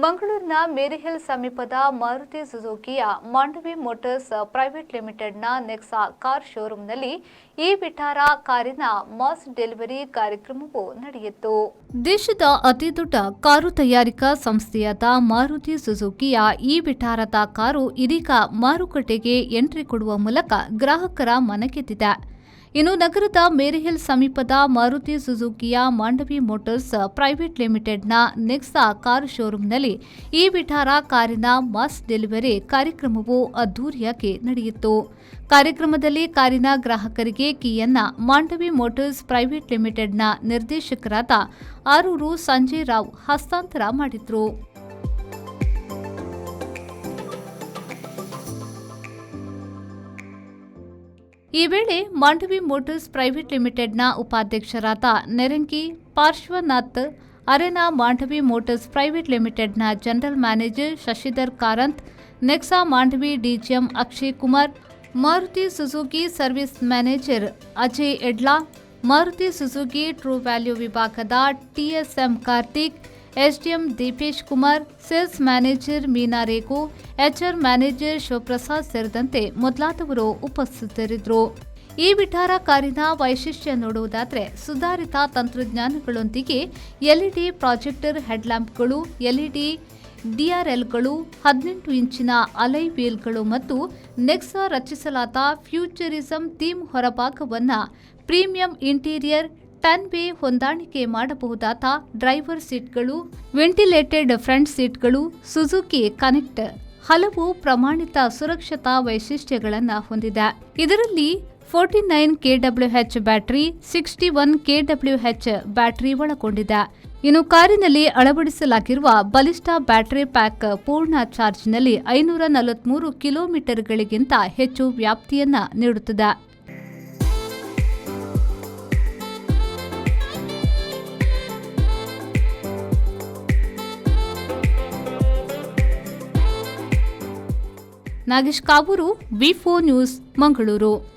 ಮಂಗಳೂರಿನ ಮೇರಿಹಿಲ್ ಸಮೀಪದ Maruti ಸುಜುಕಿಯ Mandavi motors private ಲಿಮಿಟೆಡ್ನ ನೆಕ್ಸಾ ಕಾರ್ ಶೋರೂಮ್ನಲ್ಲಿ ಈ ವಿಟಾರ ಕಾರಿನ ಮಾಸ್ ಡೆಲಿವರಿ ಕಾರ್ಯಕ್ರಮವು ನಡೆಯಿತು. ದೇಶದ ಅತಿದೊಡ್ಡ ಕಾರು ತಯಾರಿಕಾ ಸಂಸ್ಥೆಯಾದ ಮಾರುತಿ ಸುಜುಕಿಯ ಈ ವಿಟಾರದ ಕಾರು ಇದೀಗ ಮಾರುಕಟ್ಟೆಗೆ ಎಂಟ್ರಿ ಕೊಡುವ ಮೂಲಕ ಗ್ರಾಹಕರ ಮನಗೆದ್ದಿದೆ. ಇನ್ನು ನಗರದ ಮೇರಿಹಿಲ್ ಸಮೀಪದ ಮಾರುತಿ ಸುಜುಕಿಯ ಮಾಂಡವಿ ಮೋಟಾರ್ಸ್ ಪ್ರೈವೇಟ್ ಲಿಮಿಟೆಡ್ನ ನೆಕ್ಸಾ ಕಾರ್ ಶೋರೂಮ್ನಲ್ಲಿ ಈ ವಿಟಾರ ಕಾರಿನ ಮಾಸ್ ಡೆಲಿವರಿ ಕಾರ್ಯಕ್ರಮವು ಅದ್ದೂರಿಯಾಗಿ ನಡೆಯಿತು. ಕಾರ್ಯಕ್ರಮದಲ್ಲಿ ಕಾರಿನ ಗ್ರಾಹಕರಿಗೆ ಕೀಯನ್ನ ಮಾಂಡವಿ ಮೋಟಾರ್ಸ್ ಪ್ರೈವೇಟ್ ಲಿಮಿಟೆಡ್ನ ನಿರ್ದೇಶಕರಾದ ಆರೂರು ಸಂಜಯ್ ರಾವ್ ಹಸ್ತಾಂತರ ಮಾಡಿದರು. ಈ ವೇಳೆ ಮಾಂಡವಿ ಮೋಟಾರ್ಸ್ ಪ್ರೈವೇಟ್ ಲಿಮಿಟೆಡ್ನ ಉಪಾಧ್ಯಕ್ಷರಾದ ನೆರಂಗಿ ಪಾರ್ಶ್ವನಾಥ್, ಅರೆನಾ ಮಾಂಡವಿ ಮೋಟಾರ್ಸ್ ಪ್ರೈವೇಟ್ ಲಿಮಿಟೆಡ್ನ general manager Shashidhar Karanth, Nexa Mandovi DGM Akshay Kumar, Maruti Suzuki service manager Ajay Edla, Maruti Suzuki true value ವಿಭಾಗದ TSM Karthik, SDM Deepesh Kumar, sales manager Meena Rekhu, HR manager Shivaprasad ಸೇರಿದಂತೆ ಮೊದಲಾದವರು ಉಪಸ್ಥಿತರಿದ್ದರು. ಈ ವಿಟಾರ ಕಾರಿನ ವೈಶಿಷ್ಟ್ಯ ನೋಡುವುದಾದರೆ ಸುಧಾರಿತ ತಂತ್ರಜ್ಞಾನಗಳೊಂದಿಗೆ ಎಲ್ಇಡಿ ಪ್ರಾಜೆಕ್ಟರ್ ಹೆಡ್ಲ್ಯಾಂಪ್ಗಳು, ಎಲ್ಇಡಿ ಡಿಆರ್ಎಲ್ಗಳು, 18 ಇಂಚಿನ ಅಲೈ ವೀಲ್ಗಳು ಮತ್ತು ನೆಕ್ಸಾ ರಚಿಸಲಾದ ಫ್ಯೂಚರಿಸಂ ಥೀಮ್ ಹೊರಭಾಗವನ್ನು ಪ್ರೀಮಿಯಂ ಇಂಟೀರಿಯರ್ 10-ವೇ ಹೊಂದಾಣಿಕೆ ಮಾಡಬಹುದಾದ ಡ್ರೈವರ್ ಸೀಟ್ಗಳು, ವೆಂಟಿಲೇಟೆಡ್ ಫ್ರಂಟ್ ಸೀಟ್ಗಳು, ಸುಜುಕಿ ಕನೆಕ್ಟ್ ಹಲವು ಪ್ರಮಾಣಿತ ಸುರಕ್ಷತಾ ವೈಶಿಷ್ಟ್ಯಗಳನ್ನು ಹೊಂದಿದೆ. ಇದರಲ್ಲಿ 49 ಕೆಡಬ್ಲ್ಯೂಎಚ್ ಬ್ಯಾಟರಿ, 61 ಕೆಡಬ್ಲ್ಯೂಎಚ್ ಬ್ಯಾಟರಿ ಒಳಗೊಂಡಿದೆ. ಇನ್ನು ಕಾರಿನಲ್ಲಿ ಅಳವಡಿಸಲಾಗಿರುವ ಬಲಿಷ್ಠ ಬ್ಯಾಟರಿ ಪ್ಯಾಕ್ ಪೂರ್ಣ ಚಾರ್ಜ್ನಲ್ಲಿ 543 ಕಿಲೋಮೀಟರ್ಗಳಿಗಿಂತ ಹೆಚ್ಚು ವ್ಯಾಪ್ತಿಯನ್ನು ನೀಡುತ್ತದೆ. ನಾಗೇಶ್ ಕಾವೂರು, ವಿ4 ನ್ಯೂಸ್, ಮಂಗಳೂರು.